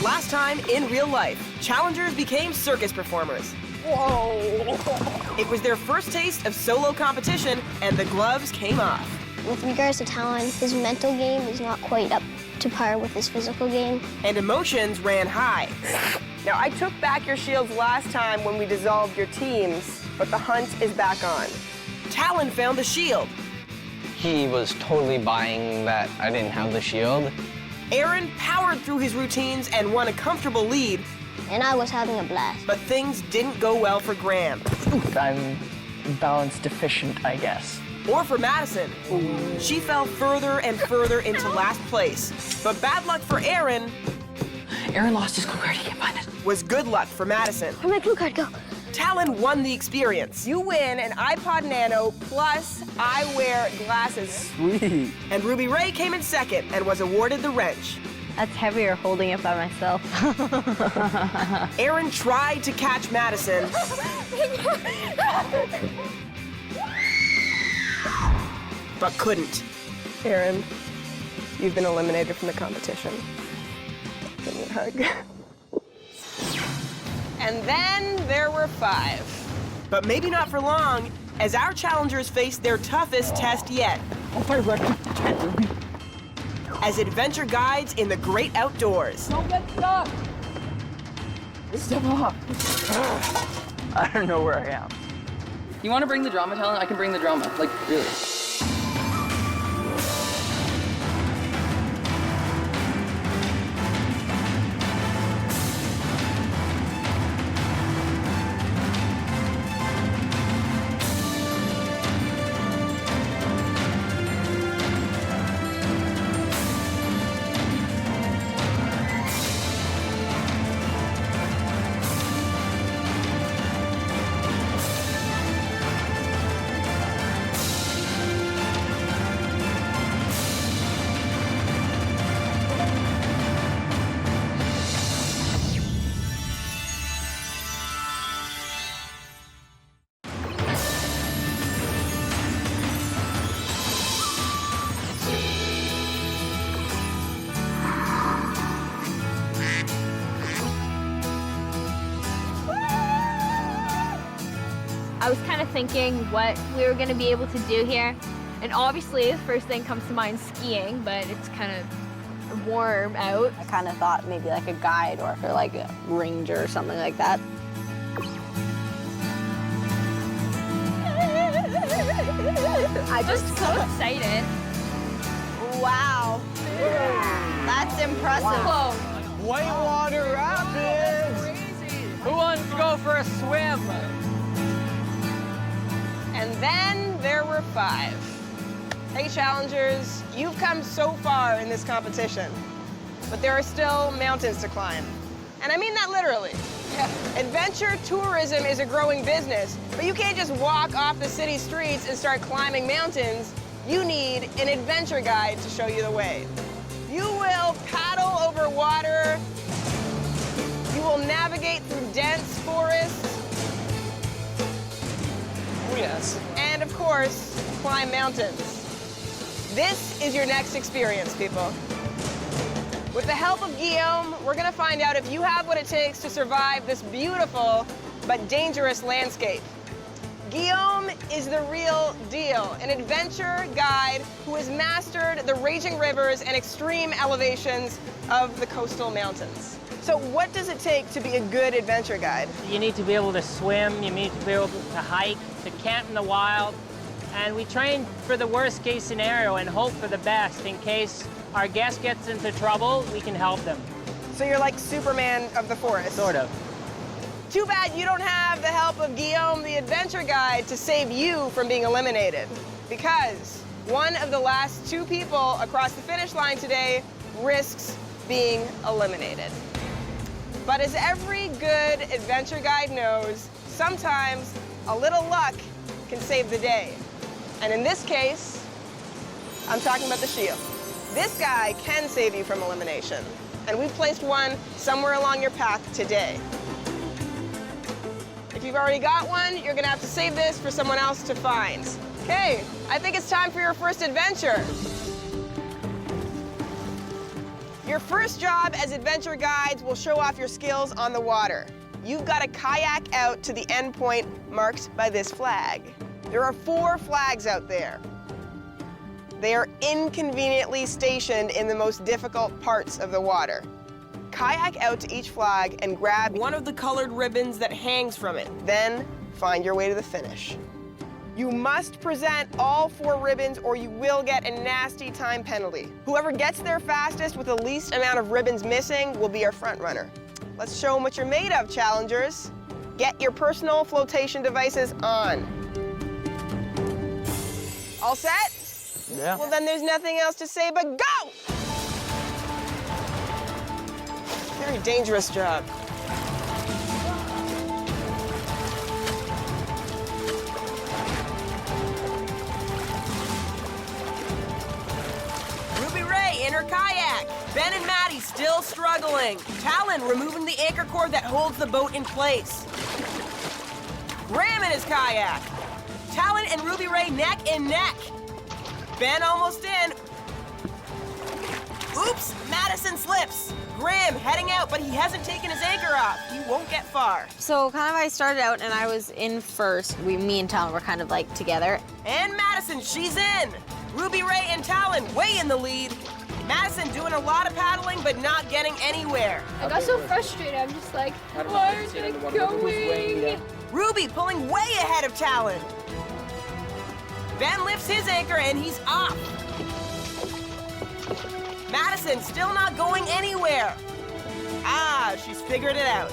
Last time, in real life, challengers became circus performers. Whoa! It was their first taste of solo competition, and the gloves came off. With regards to talent, his mental game is not quite up to par with his physical game. And emotions ran high. Now, I took back your shields last time when we dissolved your teams, but the hunt is back on. Talon found the shield. He was totally buying that I didn't have the shield. Aaron powered through his routines and won a comfortable lead, And I was having a blast. but things didn't go well for Graham. I'm balance deficient, I guess. Or for Madison. She fell further and further into last place. But bad luck for Aaron Aaron lost his clue card, he can't find it. was good luck for Madison. Where'd my clue card go? Talon won the experience. You win an iPod Nano, plus I wear glasses. Sweet. And Ruby Ray came in second and was awarded the wrench. That's heavier holding it by myself. Aaron tried to catch Madison, but couldn't. Aaron, you've been eliminated from the competition. Give me a hug. And then there were 5. But maybe not for long, as our challengers faced their toughest test yet. As adventure guides in the great outdoors. Don't get stuck! Step off. I don't know where I am. You want to bring the drama, Talon? I can bring the drama. Like, really. I was kind of thinking what we were going to be able to do here. And obviously, the first thing comes to mind skiing, but it's kind of warm out. I kind of thought maybe like a guide or for like a ranger or something like that. I'm just so excited. Wow. That's impressive. Whoa. Whitewater Rapids! Who wants to go for a swim? And then there were 5. Hey, challengers, you've come so far in this competition, but there are still mountains to climb. And I mean that literally. Adventure tourism is a growing business, but you can't just walk off the city streets and start climbing mountains. You need an adventure guide to show you the way. You will paddle over water. You will navigate through dense forests. Oh, yes. And of course, climb mountains. This is your next experience, people. With the help of Guillaume, we're gonna find out if you have what it takes to survive this beautiful but dangerous landscape. Guillaume is the real deal, an adventure guide who has mastered the raging rivers and extreme elevations of the coastal mountains. So what does it take to be a good adventure guide? You need to be able to swim, you need to be able to hike, to camp in the wild, and we train for the worst case scenario and hope for the best. In case our guest gets into trouble, we can help them. So you're like Superman of the forest. Sort of. Too bad you don't have the help of Guillaume, the adventure guide, to save you from being eliminated. Because one of the last 2 people across the finish line today risks being eliminated. But as every good adventure guide knows, sometimes a little luck can save the day. And in this case, I'm talking about the shield. This guy can save you from elimination. And we've placed one somewhere along your path today. If you've already got one, you're gonna have to save this for someone else to find. Okay, I think it's time for your first adventure. Your first job as adventure guides will show off your skills on the water. You've got to kayak out to the end point marked by this flag. There are 4 flags out there. They are inconveniently stationed in the most difficult parts of the water. Kayak out to each flag and grab one of the colored ribbons that hangs from it. Then find your way to the finish. You must present all 4 ribbons or you will get a nasty time penalty. Whoever gets there fastest with the least amount of ribbons missing will be our front runner. Let's show them what you're made of, challengers. Get your personal flotation devices on. All set? Yeah. Well, then there's nothing else to say but go! Very dangerous job. Ruby Ray in her kayak. Ben and Maddie still struggling. Talon removing the anchor cord that holds the boat in place. Graham in his kayak. Talon and Ruby Ray neck and neck. Ben almost in. Oops, Madison slips. Graham heading out, but he hasn't taken his anchor off. He won't get far. So kind of I started out and I was in first. Me and Talon were kind of like together. And Madison, she's in. Ruby Ray and Talon way in the lead. Madison doing a lot of paddling, but not getting anywhere. I got so frustrated. I'm just like, why aren't they going? Ruby pulling way ahead of Talon. Ben lifts his anchor and he's off. Madison still not going anywhere. Ah, she's figured it out.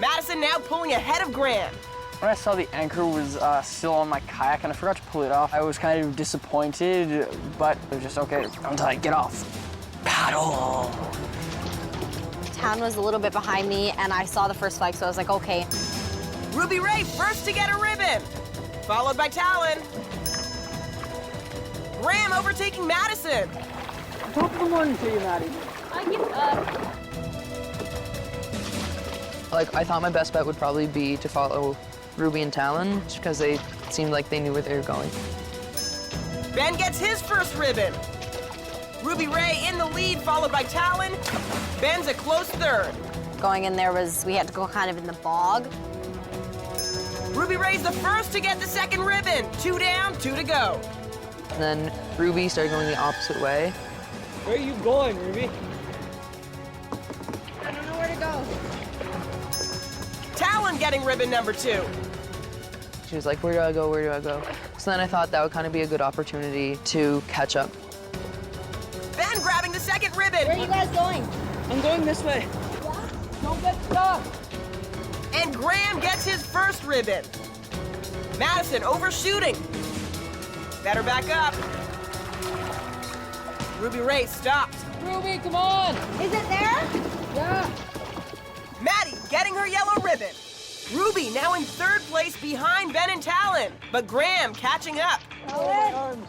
Madison now pulling ahead of Graham. When I saw the anchor was still on my kayak and I forgot to pull it off, I was kind of disappointed, but it was just okay until I get off. Paddle. Talon was a little bit behind me and I saw the first flag, so I was like, okay. Ruby Ray first to get a ribbon, followed by Talon. Graham overtaking Madison. Top of the morning to you, Maddie. I give up. Like, I thought my best bet would probably be to follow Ruby and Talon, just because they seemed like they knew where they were going. Ben gets his first ribbon. Ruby Ray in the lead, followed by Talon. Ben's a close third. Going in there was, we had to go kind of in the bog. Ruby Ray's the first to get the second ribbon. 2 down, 2 to go. And then Ruby started going the opposite way. Where are you going, Ruby? I don't know where to go. Talon getting ribbon number 2. She was like, where do I go, where do I go? So then I thought that would kind of be a good opportunity to catch up. Ben grabbing the second ribbon. Where are you guys going? I'm going this way. Don't get stuck. And Graham gets his first ribbon. Madison overshooting. Better back up. Ruby Ray stopped. Ruby, come on. Is it there? Yeah. Maddie getting her yellow ribbon. Ruby now in 3rd place behind Ben and Talon, but Graham catching up. Arms.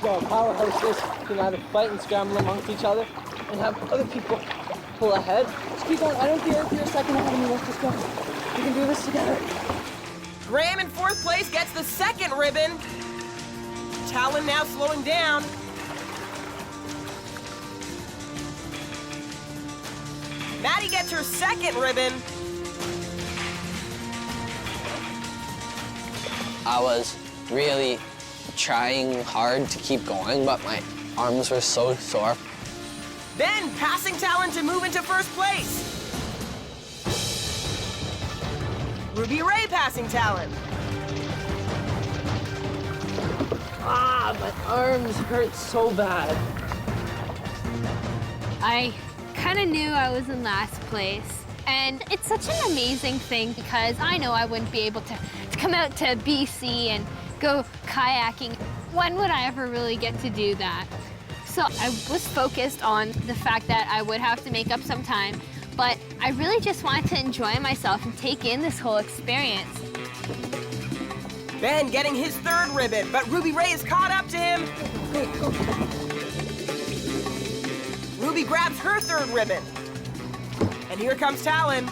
Go, powerhouses can either fight and scramble amongst each other and have other people pull ahead. Just keep going. I don't care if you're a second ahead of me. Let's just go. We can do this together. Graham in 4th place gets the second ribbon. Talon now slowing down. Maddie gets her second ribbon. I was really trying hard to keep going, but my arms were so sore. Ben passing Talon to move into 1st place. Ruby Ray passing Talon. Ah, my arms hurt so bad. I kind of knew I was in last place. And it's such an amazing thing because I know I wouldn't be able to come out to BC and go kayaking. When would I ever really get to do that? So I was focused on the fact that I would have to make up some time, but I really just wanted to enjoy myself and take in this whole experience. Ben getting his 3rd ribbon, but Ruby Ray is caught up to him. Ruby grabs her 3rd ribbon. And here comes Talon.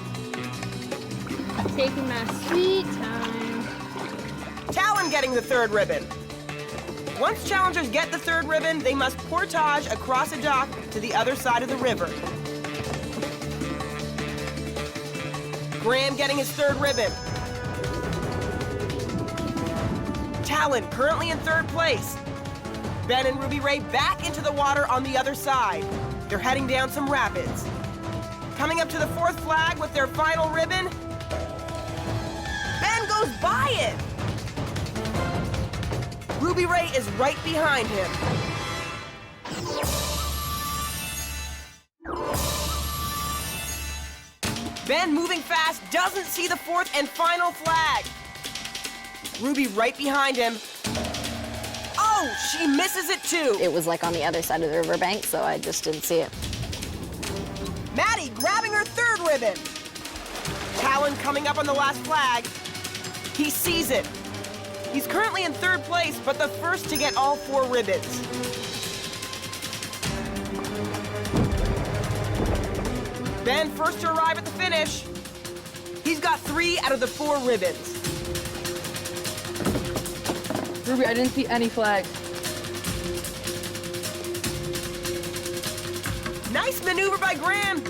Taking my sweet time. Talon getting the 3rd ribbon. Once challengers get the third ribbon, they must portage across a dock to the other side of the river. Graham getting his third ribbon. Talon currently in third place. Ben and Ruby Ray back into the water on the other side. They're heading down some rapids. Coming up to the fourth flag with their final ribbon. Ben goes by it. Ruby Ray is right behind him. Ben, moving fast, doesn't see the fourth and final flag. Ruby right behind him. Oh, she misses it too. It was like on the other side of the riverbank, so I just didn't see it. Maddie grabbing her third ribbon. Talon coming up on the last flag. He sees it. He's currently in third place, but the first to get all 4 ribbons. Ben first to arrive at the finish. He's got 3 out of the 4 ribbons. Ruby, I didn't see any flags. Nice maneuver by Graham.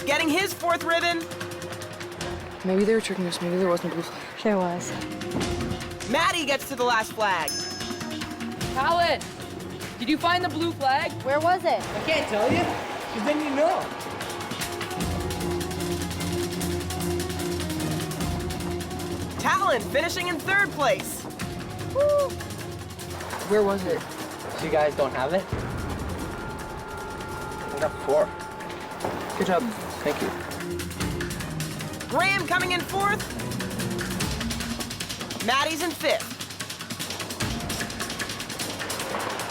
Getting his 4th ribbon. Maybe they were tricking us. Maybe there wasn't a blue flag. There was. Maddie gets to the last flag. Talon, did you find the blue flag? Where was it? I can't tell you, because then you know. Talon finishing in 3rd place. Woo. Where was it? So you guys don't have it? I got 4. Good job. Thank you. Graham coming in 4th. Maddie's in 5th.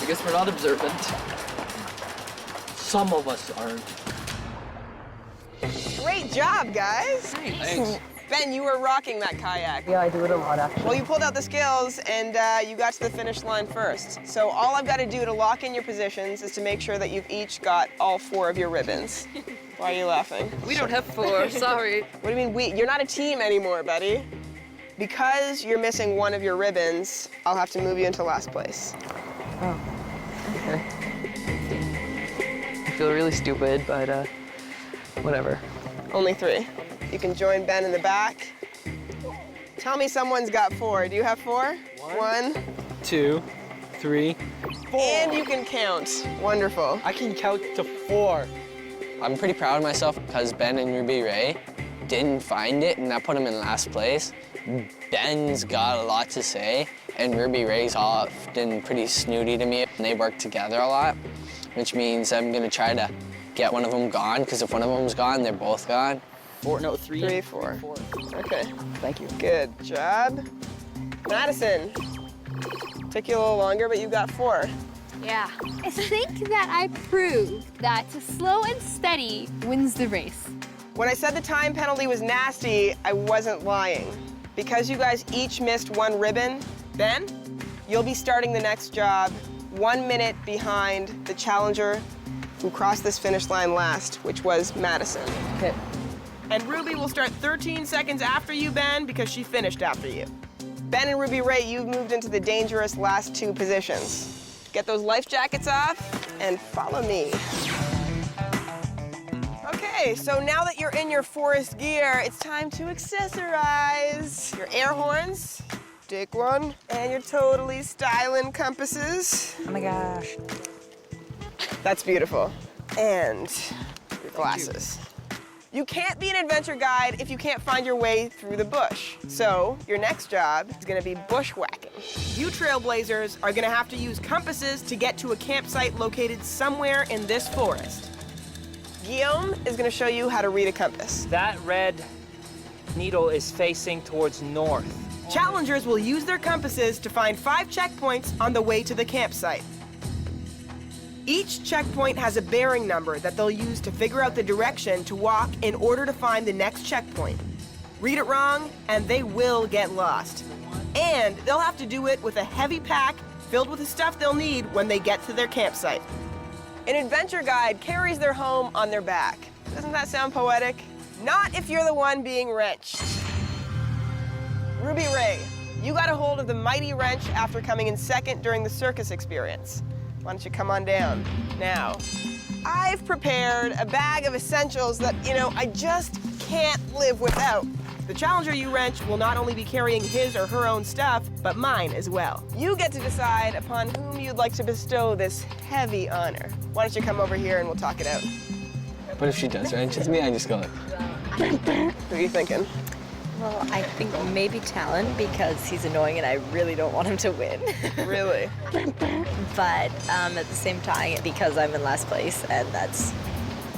I guess we're not observant. Some of us aren't. Great job, guys. Thanks. Ben, you were rocking that kayak. Yeah, I do it a lot, actually. Well, you pulled out the skills and you got to the finish line first. So all I've got to do to lock in your positions is to make sure that you've each got all 4 of your ribbons. Why are you laughing? We don't have 4, sorry. What do you mean we? You're not a team anymore, buddy. Because you're missing 1 of your ribbons, I'll have to move you into last place. Oh, okay. I feel really stupid, but whatever. Only 3. You can join Ben in the back. Tell me someone's got 4. Do you have 4? 1, 2, 3, 4. And you can count. Wonderful. I can count to 4. I'm pretty proud of myself because Ben and Ruby Ray didn't find it, and I put them in last place. Ben's got a lot to say, and Ruby Ray's often pretty snooty to me, and they work together a lot, which means I'm gonna try to get one of them gone, because if one of them's gone, they're both gone. 3, 3, 4. Okay. Thank you. Good job. Madison. Took you a little longer, but you got 4. Yeah. I think that I proved that slow and steady wins the race. When I said the time penalty was nasty, I wasn't lying. Because you guys each missed 1 ribbon, Ben, you'll be starting the next job 1 minute behind the challenger who crossed this finish line last, which was Madison. Okay. And Ruby will start 13 seconds after you, Ben, because she finished after you. Ben and Ruby Ray, you've moved into the dangerous last 2 positions. Get those life jackets off and follow me. Okay, so now that you're in your forest gear, it's time to accessorize. Your air horns, take 1, and your totally styling compasses. Oh my gosh. That's beautiful. And your glasses. You can't be an adventure guide if you can't find your way through the bush. So your next job is gonna be bushwhacking. You trailblazers are gonna have to use compasses to get to a campsite located somewhere in this forest. Guillaume is gonna show you how to read a compass. That red needle is facing towards north. Challengers will use their compasses to find 5 checkpoints on the way to the campsite. Each checkpoint has a bearing number that they'll use to figure out the direction to walk in order to find the next checkpoint. Read it wrong, and they will get lost. And they'll have to do it with a heavy pack filled with the stuff they'll need when they get to their campsite. An adventure guide carries their home on their back. Doesn't that sound poetic? Not if you're the one being wrenched. Ruby Ray, you got a hold of the mighty wrench after coming in second during the circus experience. Why don't you come on down? Now, I've prepared a bag of essentials that, I just can't live without. The challenger you wrench will not only be carrying his or her own stuff, but mine as well. You get to decide upon whom you'd like to bestow this heavy honor. Why don't you come over here and we'll talk it out. What if she does wrench with me? I just go like... Who are you thinking? Well, I think maybe Talon because he's annoying and I really don't want him to win. Really? But at the same time, because I'm in last place and that's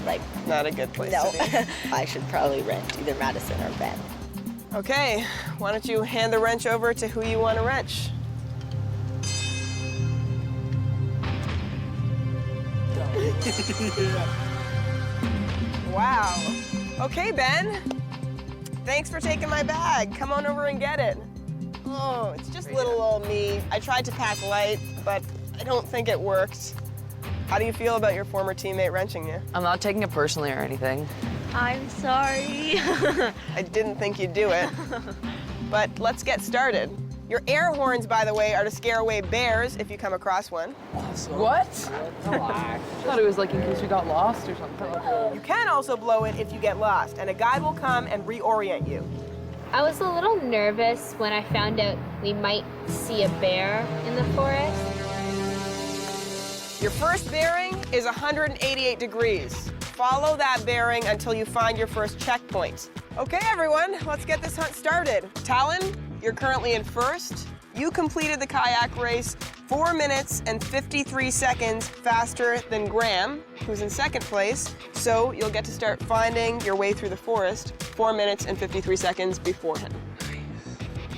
like... Not a good place to be. I should probably wrench either Madison or Ben. Okay, why don't you hand the wrench over to who you want to wrench? Wow. Okay, Ben. Thanks for taking my bag. Come on over and get it. Oh, it's just little old me. I tried to pack light, but I don't think it worked. How do you feel about your former teammate wrenching you? I'm not taking it personally or anything. I'm sorry. I didn't think you'd do it. But let's get started. Your air horns, by the way, are to scare away bears if you come across one. What? I thought it was like in case we got lost or something. You can also blow it if you get lost, and a guide will come and reorient you. I was a little nervous when I found out we might see a bear in the forest. Your first bearing is 188 degrees. Follow that bearing until you find your first checkpoint. Okay, everyone, let's get this hunt started. Talon, you're currently in first. You completed the kayak race 4 minutes and 53 seconds faster than Graham, who's in second place. So you'll get to start finding your way through the forest 4 minutes and 53 seconds before him.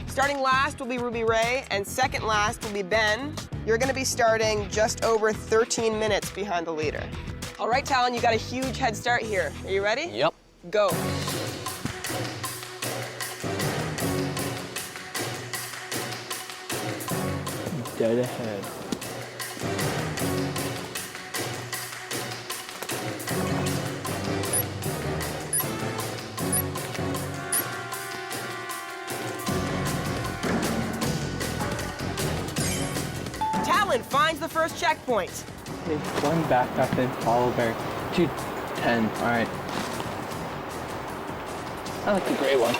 Starting last will be Ruby Ray, and second last will be Ben. You're gonna be starting just over 13 minutes behind the leader. All right, Talon, you got a huge head start here. Are you ready? Yep. Go. Dead ahead. Talon finds the first checkpoint. Okay, one back up and follow bear. 210. All right. I like the gray one.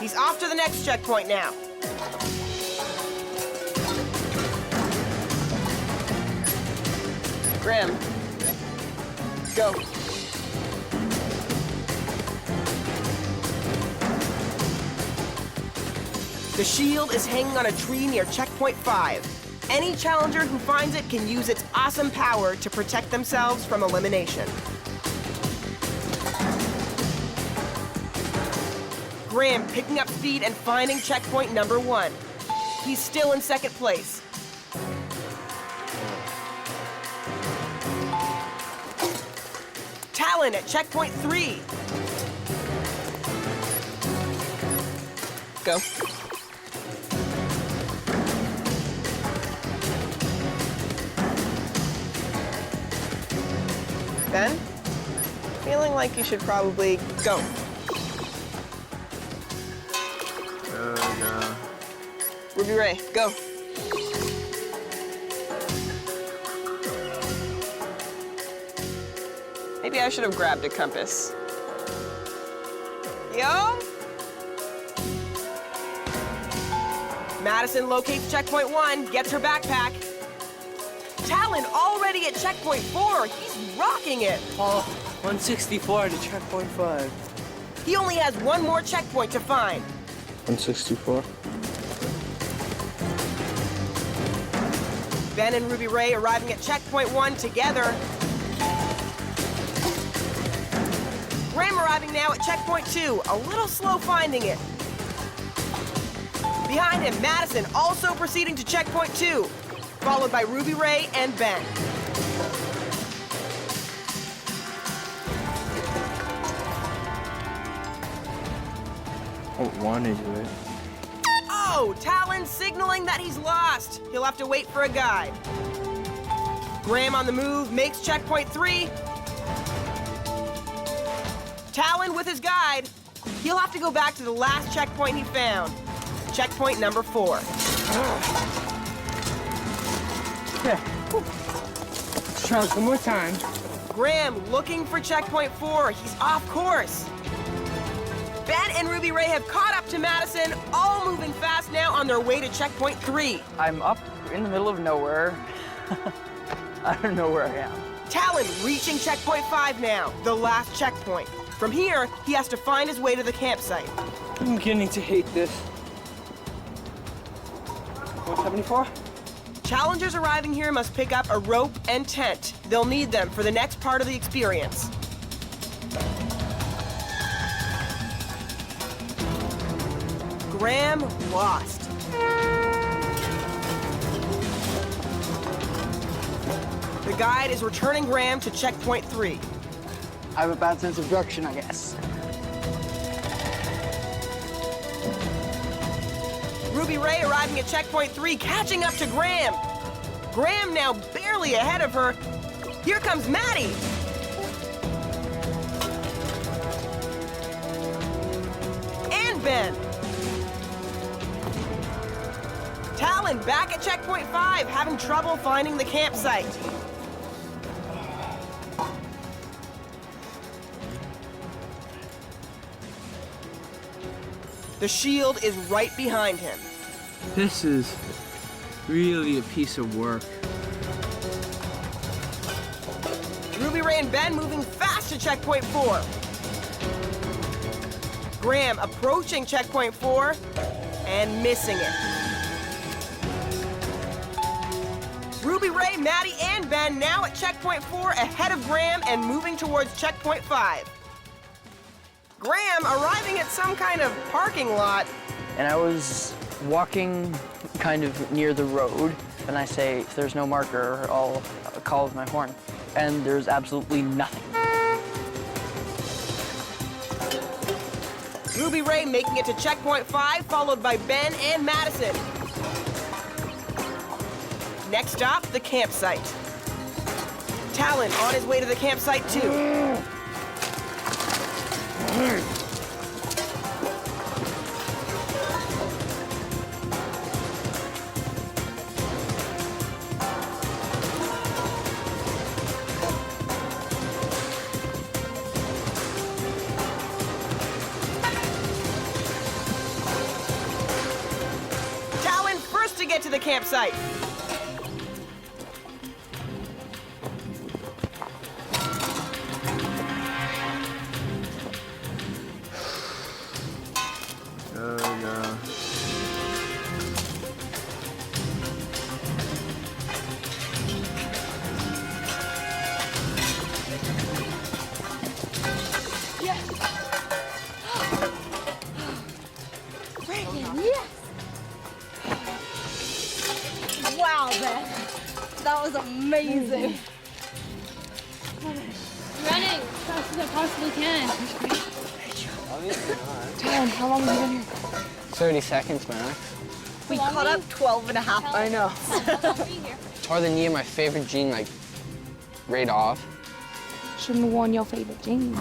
He's off to the next checkpoint now. Graham, go. The shield is hanging on a tree near checkpoint 5. Any challenger who finds it can use its awesome power to protect themselves from elimination. Graham picking up speed and finding checkpoint number 1. He's still in second place. Talon at checkpoint 3. Go. Ben, feeling like you should probably go. No. Ruby Ray, go. Maybe I should have grabbed a compass. Yo! Madison locates checkpoint 1, gets her backpack. Talon already at checkpoint 4. He's rocking it. Oh, 164 to checkpoint 5. He only has one more checkpoint to find. 164. Ben and Ruby Ray arriving at checkpoint 1 together. Graham arriving now at checkpoint 2, a little slow finding it. Behind him, Madison also proceeding to checkpoint 2, followed by Ruby Ray and Ben. I don't want to do it. Oh, Talon signaling that he's lost. He'll have to wait for a guide. Graham on the move, makes checkpoint 3. Talon with his guide. He'll have to go back to the last checkpoint he found. Checkpoint number 4. Okay. Let's try this one more time. Graham looking for checkpoint 4. He's off course. Ben and Ruby Ray have caught up to Madison, all moving fast now on their way to checkpoint 3. I'm up in the middle of nowhere. I don't know where I am. Talon reaching checkpoint 5 now, the last checkpoint. From here, he has to find his way to the campsite. I'm beginning to hate this. 174? Challengers arriving here must pick up a rope and tent. They'll need them for the next part of the experience. Graham lost. The guide is returning Graham to checkpoint 3. I have a bad sense of direction, I guess. Ruby Ray arriving at checkpoint 3, catching up to Graham. Graham now barely ahead of her. Here comes Maddie. And Ben. Talon back at checkpoint 5, having trouble finding the campsite. The shield is right behind him. This is really a piece of work. Ruby Ray and Ben moving fast to checkpoint 4. Graham approaching checkpoint 4 and missing it. Ruby Ray, Maddie, and Ben now at checkpoint 4 ahead of Graham and moving towards checkpoint 5. Graham arriving at some kind of parking lot. And I was walking kind of near the road, and I say, if there's no marker, I'll call with my horn. And there's absolutely nothing. Ruby Ray making it to checkpoint 5, followed by Ben and Madison. Next stop, the campsite. Talon on his way to the campsite too. Talon first to get to the campsite. Wow, Ben. That was amazing. Running as fast as I possibly can. Talon, how long have you been here? 30 seconds, max. We caught up 12 and a half. I know. Tore the knee of my favorite jean, like, right off. Shouldn't have worn your favorite jeans.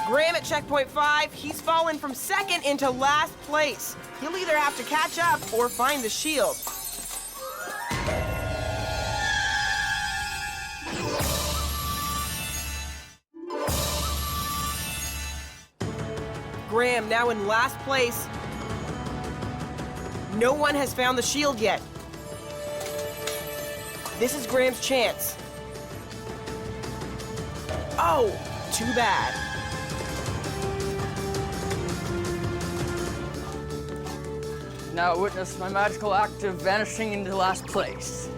Graham at checkpoint 5, he's fallen from second into last place. He'll either have to catch up or find the shield. Graham now in last place. No one has found the shield yet. This is Graham's chance. Oh, too bad. Now witness my magical act of vanishing into last place.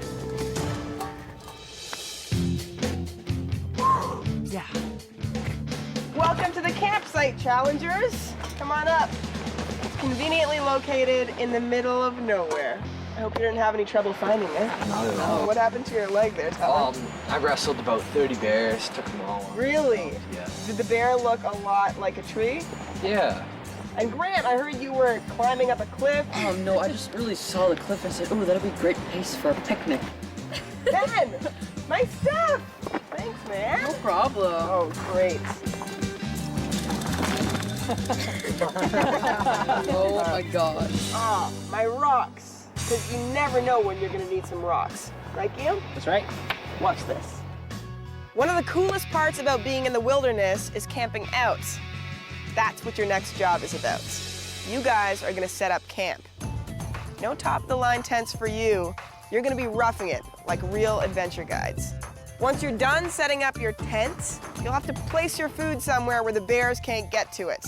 Yeah. Welcome to the campsite, challengers. Come on up. It's conveniently located in the middle of nowhere. I hope you didn't have any trouble finding it. Not at all. What happened to your leg there, Talon? I wrestled about 30 bears, took them all on. Really? Yeah. Did the bear look a lot like a tree? Yeah. And Graham, I heard you were climbing up a cliff. Oh no, I just really saw the cliff and said, oh, that'll be a great place for a picnic. Ben, my stuff. Thanks, man. No problem. Oh, great. Oh my god. Ah, my rocks. Because you never know when you're gonna need some rocks. Right, Guillaume? That's right. Watch this. One of the coolest parts about being in the wilderness is camping out. That's what your next job is about. You guys are gonna set up camp. No top-of-the-line tents for you. You're gonna be roughing it like real adventure guides. Once you're done setting up your tent, you'll have to place your food somewhere where the bears can't get to it.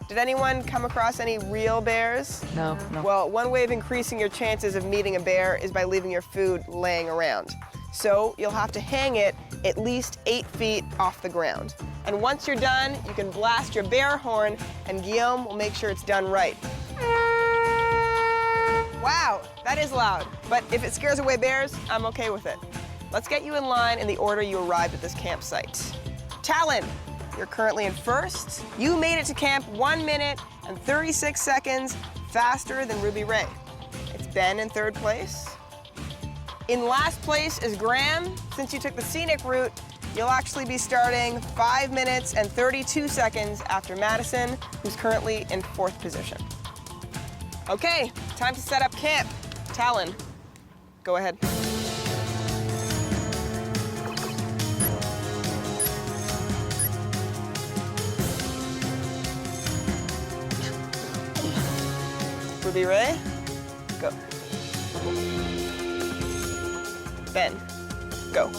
Did anyone come across any real bears? No. Well, one way of increasing your chances of meeting a bear is by leaving your food laying around. So you'll have to hang it at least 8 feet off the ground. And once you're done, you can blast your bear horn and Guillaume will make sure it's done right. Wow, that is loud. But if it scares away bears, I'm okay with it. Let's get you in line in the order you arrived at this campsite. Talon, you're currently in first. You made it to camp 1 minute and 36 seconds faster than Ruby Ray. It's Ben in third place. In last place is Graham. Since you took the scenic route, you'll actually be starting 5 minutes and 32 seconds after Madison, who's currently in fourth position. Okay, time to set up camp. Talon, go ahead. Ruby Ray, go. Ben, go.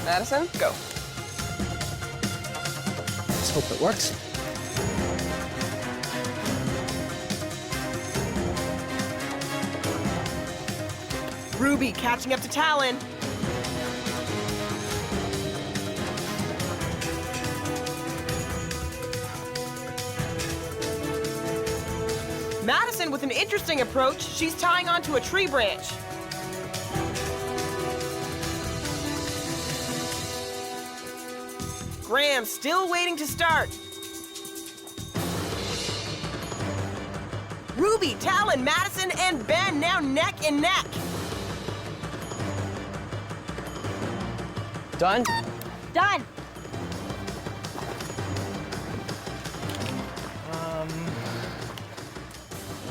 Madison, go. Let's hope it works. Ruby catching up to Talon. Madison with an interesting approach. She's tying onto a tree branch. Graham still waiting to start. Ruby, Talon, Madison, and Ben now neck and neck. Done? Done.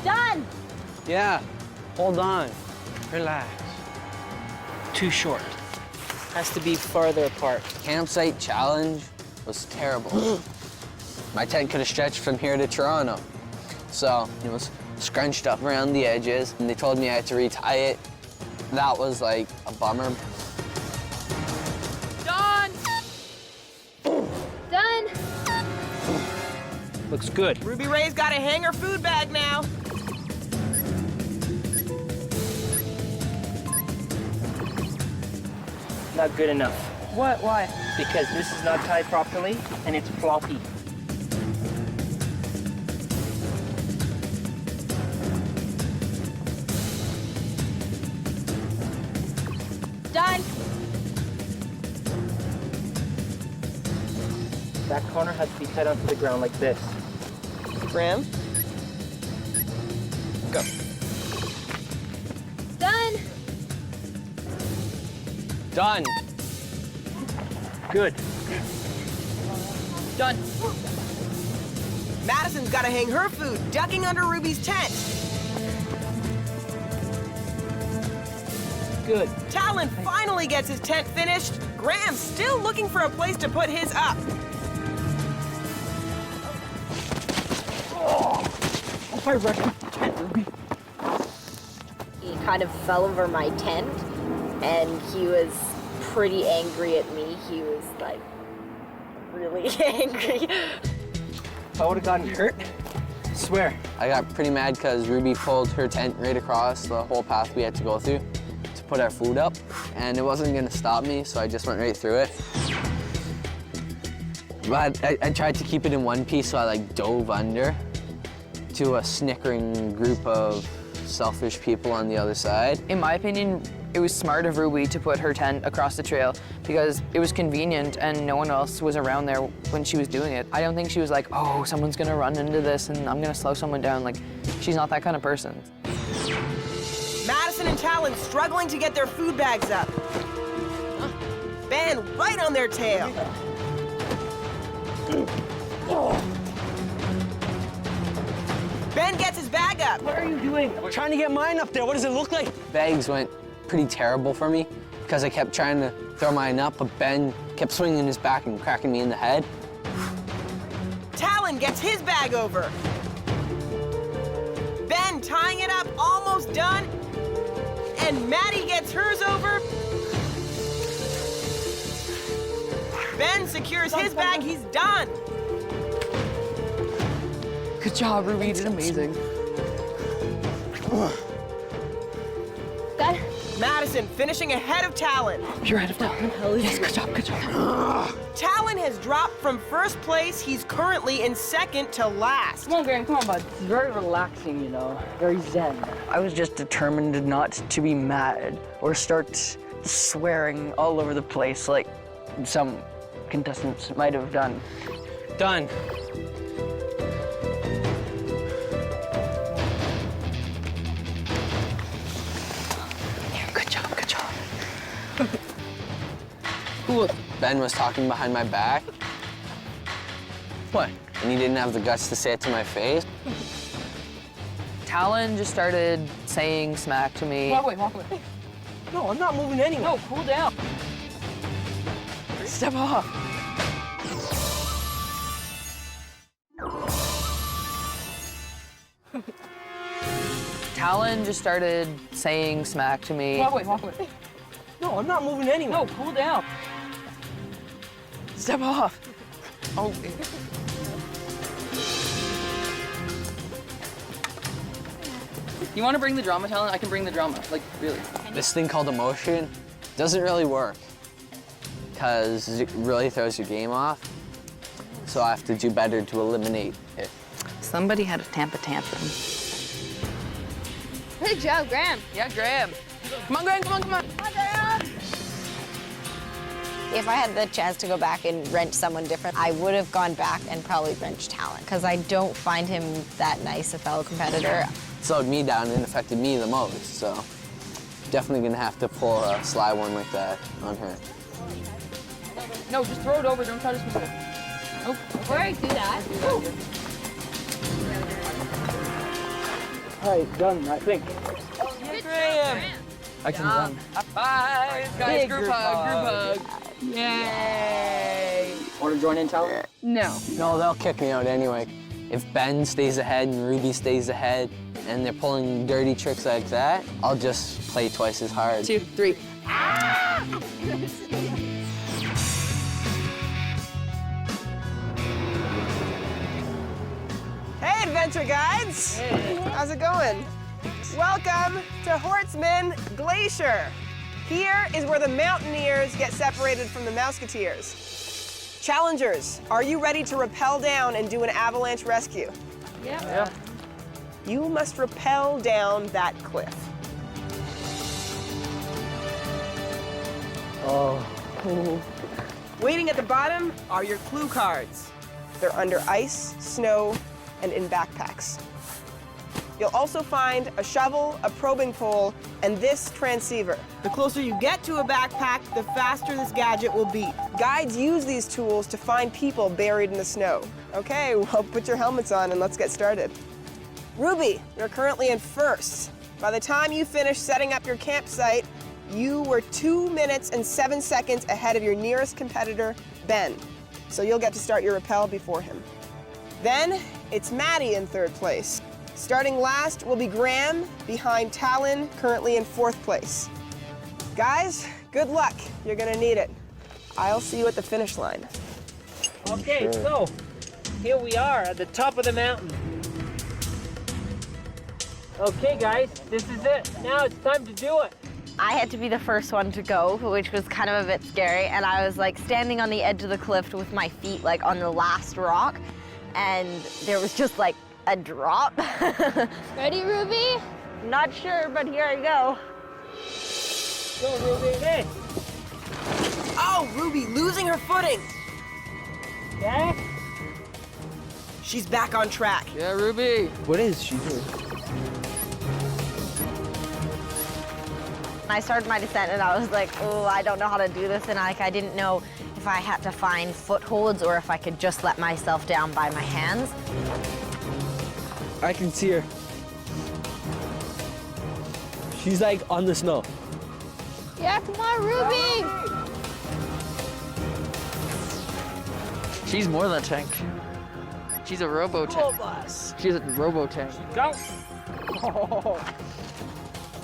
Done. Yeah. Hold on. Relax. Too short. Has to be farther apart. Campsite challenge was terrible. My tent could have stretched from here to Toronto. So it was scrunched up around the edges, and they told me I had to retie it. That was like a bummer. Done. Done. Looks good. Ruby Ray's got to hang her food bag now. Not good enough. What? Why? Because this is not tied properly and it's floppy. Done. That corner has to be tied onto the ground like this. Graham, go. Done. Done. Good. Done. Madison's got to hang her food, ducking under Ruby's tent. Good. Talon finally gets his tent finished. Graham's still looking for a place to put his up. If I wreck the tent, Ruby. He kind of fell over my tent, and he was pretty angry at me. He was like really angry. If I would have gotten hurt, I swear. I got pretty mad because Ruby pulled her tent right across the whole path we had to go through to put our food up, and it wasn't gonna stop me, so I just went right through it. But I tried to keep it in one piece, so I like dove under to a snickering group of selfish people on the other side. In my opinion, it was smart of Ruby to put her tent across the trail because it was convenient and no one else was around there when she was doing it. I don't think she was like, oh, someone's gonna run into this and I'm gonna slow someone down. Like, she's not that kind of person. Talon struggling to get their food bags up. Ben right on their tail. Ben gets his bag up. What are you doing? I'm trying to get mine up there. What does it look like? Bags went pretty terrible for me because I kept trying to throw mine up, but Ben kept swinging his back and cracking me in the head. Talon gets his bag over. Ben tying it up, almost done. And Maddie gets hers over. Ben secures his bag, he's done. Good job, Ruby. You did amazing. Good. Madison finishing ahead of Talon. You're ahead of Talon. Yes, good job, good job. Talon has dropped from first place. He's currently in second to last. Come on, Graham, come on, bud. It's very relaxing, you know, very zen. I was just determined not to be mad or start swearing all over the place like some contestants might have done. Done. Good job, good job. Ben was talking behind my back. What? And he didn't have the guts to say it to my face. Talon just started saying smack to me. Walk away. No, I'm not moving anywhere. No, cool down. Step off. Talon just started saying smack to me. Walk away. No, I'm not moving anywhere. No, cool down. Step off. Oh. You want to bring the drama, Talon? I can bring the drama, like, really. This thing called emotion doesn't really work because it really throws your game off. So I have to do better to eliminate it. Somebody had a temper tantrum. Good job, Graham. Yeah, Graham. Come on, Graham, come on, come on. If I had the chance to go back and wrench someone different, I would have gone back and probably wrenched Talon, because I don't find him that nice a fellow competitor. It slowed me down and affected me the most, so definitely gonna have to pull a sly one like that on her. No, just throw it over, don't try to swing it. Oh, before I do that. All right, done, I think. Graham. I can run. High five, guys, Big group hug. Yay. Want to join in, Talon? No. No, they'll kick me out anyway. If Ben stays ahead and Ruby stays ahead and they're pulling dirty tricks like that, I'll just play twice as hard. 2, 3. Hey, Adventure Guides! Hey. How's it going? Welcome to Hortsman Glacier. Here is where the mountaineers get separated from the Mouseketeers. Challengers, are you ready to rappel down and do an avalanche rescue? Yeah. You must rappel down that cliff. Oh. Waiting at the bottom are your clue cards. They're under ice, snow, and in backpacks. You'll also find a shovel, a probing pole, and this transceiver. The closer you get to a backpack, the faster this gadget will beat. Guides use these tools to find people buried in the snow. Okay, well, put your helmets on and let's get started. Ruby, you're currently in first. By the time you finish setting up your campsite, you were 2 minutes and 7 seconds ahead of your nearest competitor, Ben. So you'll get to start your rappel before him. Then, it's Maddie in third place. Starting last will be Graham, behind Talon, currently in fourth place. Guys, good luck. You're gonna need it. I'll see you at the finish line. Okay, so here we are at the top of the mountain. Okay, guys, this is it. Now it's time to do it. I had to be the first one to go, which was kind of a bit scary, and I was like standing on the edge of the cliff with my feet like on the last rock, and there was just like a drop. Ready, Ruby? Not sure, but here I go. Go, Ruby. Hey. Oh, Ruby losing her footing. Yeah? She's back on track. Yeah, Ruby. What is she doing? I started my descent and I was like, oh, I don't know how to do this. And I didn't know if I had to find footholds or if I could just let myself down by my hands. I can see her. She's like on the snow. Yeah, come on, Ruby! She's more than a tank. She's a robo tank. She's a robo tank. Go.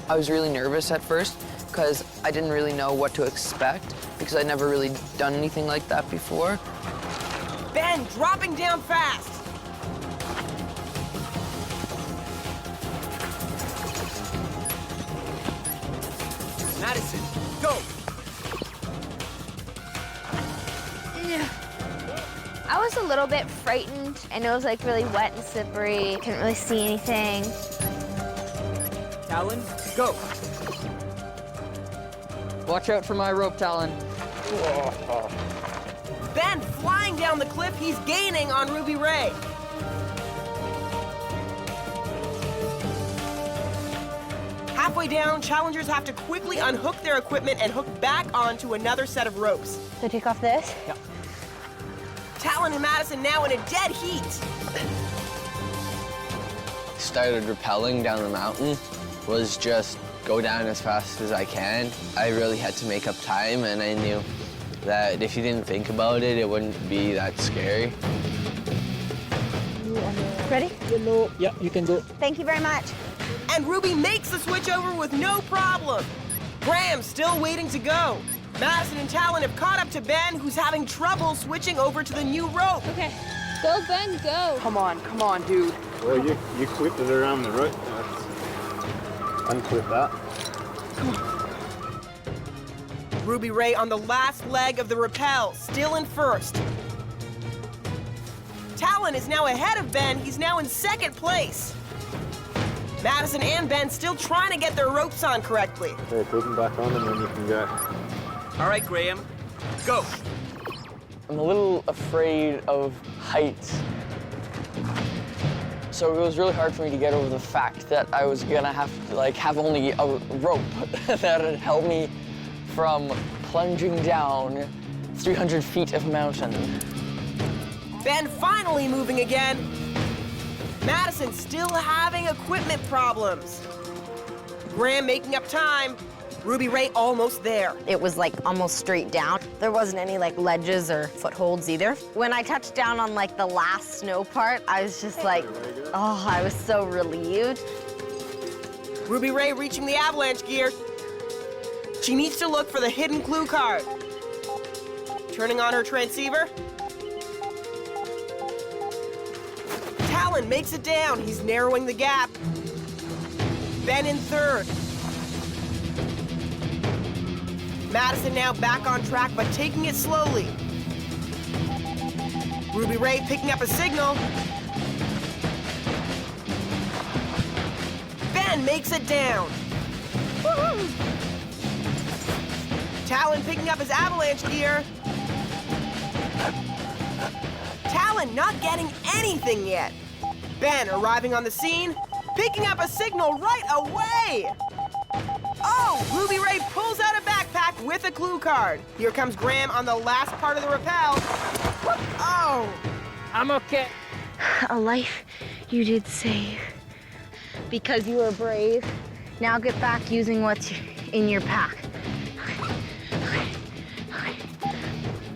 I was really nervous at first because I didn't really know what to expect because I'd never really done anything like that before. Ben dropping down fast. Madison, go. I was a little bit frightened, and it was like really wet and slippery. Couldn't really see anything. Talon, go. Watch out for my rope, Talon. Ben flying down the cliff. He's gaining on Ruby Ray. Halfway down, challengers have to quickly unhook their equipment and hook back onto another set of ropes. So take off this? Yep. Talon and Madison now in a dead heat. Started rappelling down the mountain, was just go down as fast as I can. I really had to make up time, and I knew that if you didn't think about it, it wouldn't be that scary. Ready? Yeah, you can go. Thank you very much. And Ruby makes the switch over with no problem. Graham still waiting to go. Madison and Talon have caught up to Ben, who's having trouble switching over to the new rope. Okay, go, Ben, go. Come on, dude. Well, you clipped it around the rope. Unclip that. Ruby Ray on the last leg of the rappel, still in first. Talon is now ahead of Ben. He's now in second place. Madison and Ben still trying to get their ropes on correctly. Okay, put them back on and then you can go. All right, Graham, go. I'm a little afraid of heights. So it was really hard for me to get over the fact that I was gonna have to have only a rope that would help me from plunging down 300 feet of mountain. Ben finally moving again. Madison still having equipment problems. Graham making up time. Ruby Ray almost there. It was like almost straight down. There wasn't any like ledges or footholds either. When I touched down on like the last snow part, I was just like, oh, I was so relieved. Ruby Ray reaching the avalanche gear. She needs to look for the hidden clue card. Turning on her transceiver. Talon makes it down. He's narrowing the gap. Ben in third. Madison now back on track, but taking it slowly. Ruby Ray picking up a signal. Ben makes it down. Woo-hoo. Talon picking up his avalanche gear. Talon not getting anything yet. Ben arriving on the scene, picking up a signal right away. Oh, Ruby Ray pulls out a backpack with a clue card. Here comes Graham on the last part of the rappel. Oh. I'm okay. A life you did save. Because you were brave. Now get back using what's in your pack.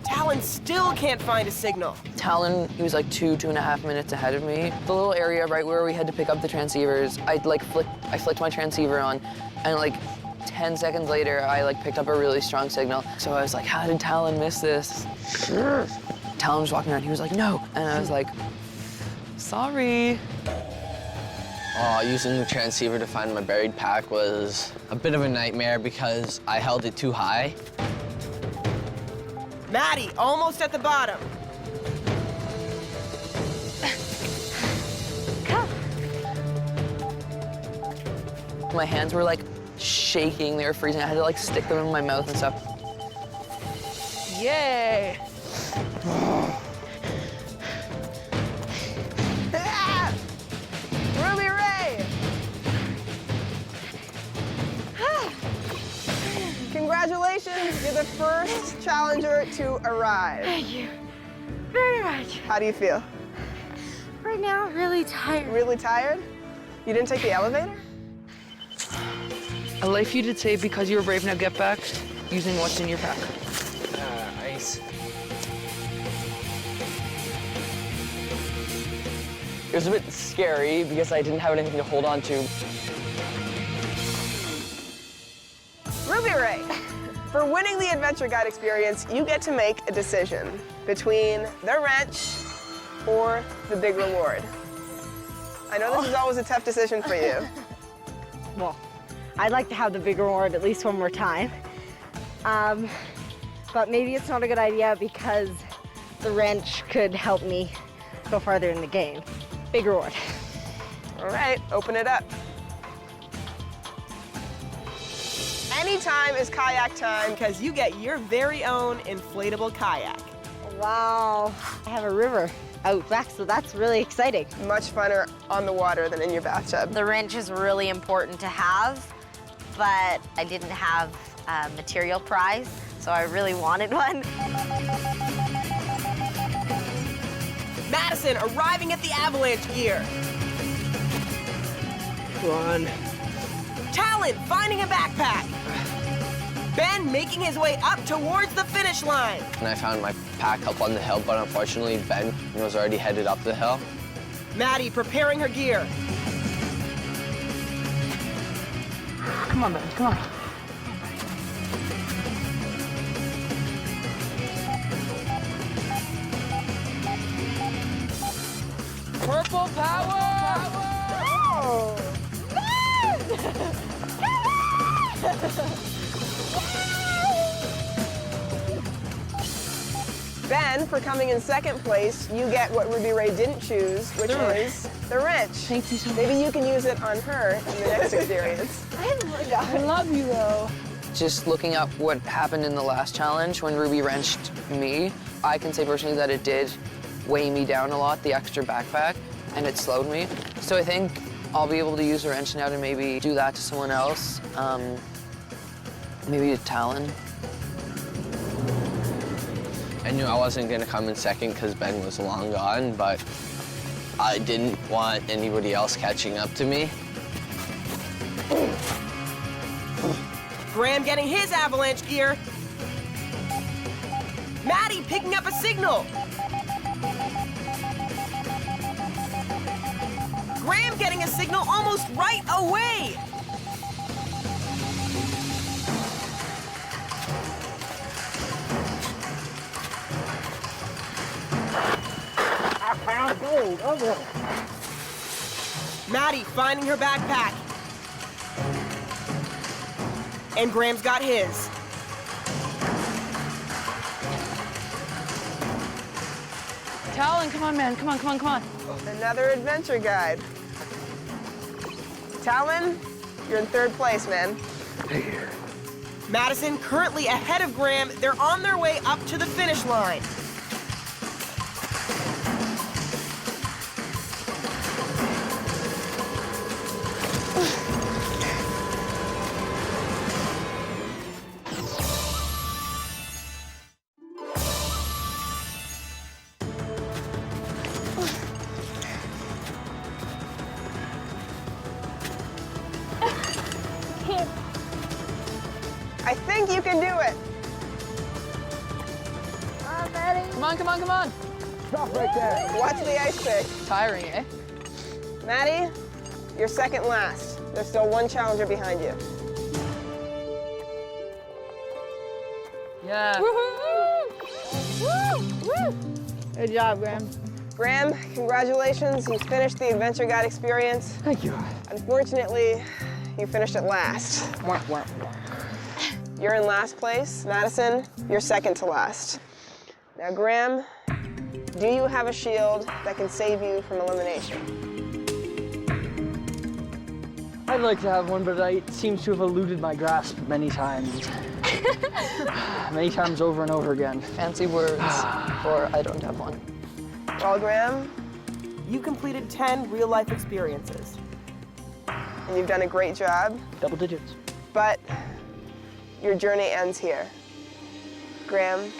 Talon still can't find a signal. Talon, he was like 2.5 minutes ahead of me. The little area right where we had to pick up the transceivers, I flicked my transceiver on, and like 10 seconds later, I picked up a really strong signal. So I was like, how did Talon miss this? Talon was walking around, he was like, no. And I was like, sorry. Using the transceiver to find my buried pack was a bit of a nightmare because I held it too high. Maddie almost at the bottom. My hands were shaking, they were freezing. I had to stick them in my mouth and stuff. Yay! Ruby Ray! the first challenger to arrive. Thank you very much. How do you feel? Right now, really tired. Really tired? You didn't take the elevator? A life you did save because you were brave. Now get back using what's in your pack. Ice. It was a bit scary because I didn't have anything to hold on to. Ruby Ray, for winning the Adventure Guide experience, you get to make a decision between the wrench or the big reward. I know this is always a tough decision for you. Well, I'd like to have the big reward at least one more time. But maybe it's not a good idea because the wrench could help me go farther in the game. Big reward. All right, open it up. Anytime is kayak time. Because you get your very own inflatable kayak. Wow, I have a river out back, so that's really exciting. Much funner on the water than in your bathtub. The wrench is really important to have, but I didn't have a material prize, so I really wanted one. Madison arriving at the Avalanche gear. Come on. Talon finding a backpack. Ben making his way up towards the finish line. And I found my pack up on the hill, but unfortunately Ben was already headed up the hill. Maddie preparing her gear. Come on, Ben, come on. Purple power! Oh. Ben, for coming in second place, you get what Ruby Ray didn't choose, which is the wrench. Thank you so much. Maybe you can use it on her in the next experience. I love you, though. Just looking up what happened in the last challenge when Ruby wrenched me, I can say personally that it did weigh me down a lot, the extra backpack, and it slowed me. So I think I'll be able to use a wrench now to maybe do that to someone else, maybe to Talon. I knew I wasn't gonna come in second because Ben was long gone, but I didn't want anybody else catching up to me. Graham getting his Avalanche gear. Maddie picking up a signal. Graham getting a signal almost right away. I found gold. Oh, Maddie finding her backpack. And Graham's got his. Talon, come on, man. Come on, come on, come on. Another adventure guide. Talon, you're in third place, man. Madison currently ahead of Graham. They're on their way up to the finish line. I think you can do it. Come on, come on, come on. Stop right there. Watch the ice pick. Tiring, eh? Maddie, you're second last. There's still one challenger behind you. Yeah. Good job, Graham. Graham, congratulations. You finished the Adventure Guide experience. thank you. Unfortunately, you finished it last. You're in last place. Madison, you're second to last. Now, Graham, do you have a shield that can save you from elimination? I'd like to have one, but it seems to have eluded my grasp many times. Many times over and over again. Fancy words for I don't have one. Well, Graham, You completed 10 real-life experiences. and you've done a great job, Double digits. but your journey ends here. Graham,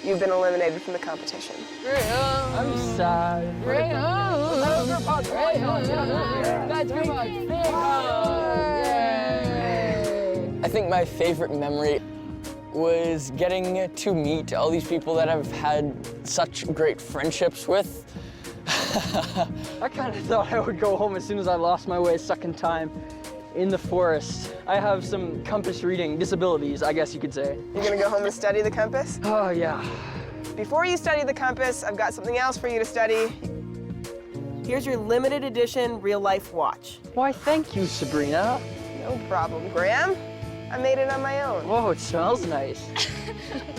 you've been eliminated from the competition. I'm sad. I think my favorite memory was getting to meet all these people that I've had such great friendships with. I kind of thought I would go home as soon as I lost my way a second time in the forest. I have some compass reading disabilities, I guess you could say. You're gonna go home and study the compass? Oh, yeah. Before you study the compass, I've got something else for you to study. Here's your limited edition real-life watch. Why, thank you, Sabrina. No problem, Graham. I made it on my own. Whoa, it smells nice.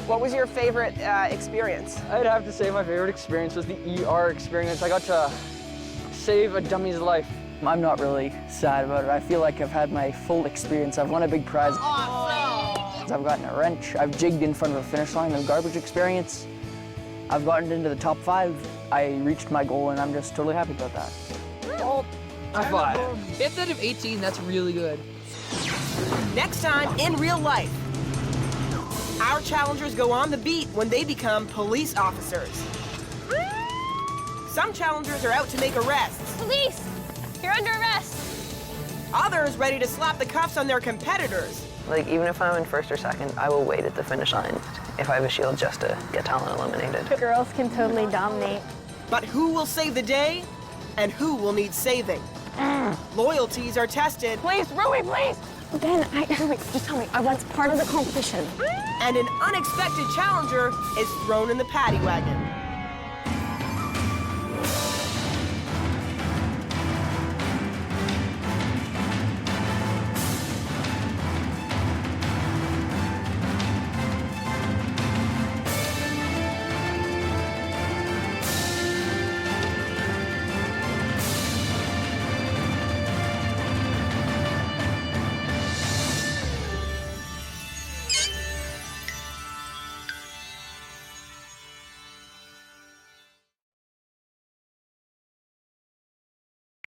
What was your favorite experience? I'd have to say my favorite experience was the ER experience. I got to save a dummy's life. I'm not really sad about it. I feel like I've had my full experience. I've won a big prize. Awesome! I've gotten a wrench. I've jigged in front of a finish line of garbage experience. I've gotten into the top 5. I reached my goal, and I'm just totally happy about that. Oh, High five. 5th out of 18, that's really good. Next time in real life, our challengers go on the beat when they become police officers. Some challengers are out to make arrests. Police, you're under arrest. Others ready to slap the cuffs on their competitors. Like, even if I'm in first or second, I will wait at the finish line if I have a shield just to get Talon eliminated. Girls can totally dominate. But who will save the day and who will need saving? Loyalties are tested. Please, Rui, please! Ben, just tell me, I want part of the competition. And an unexpected challenger is thrown in the paddy wagon.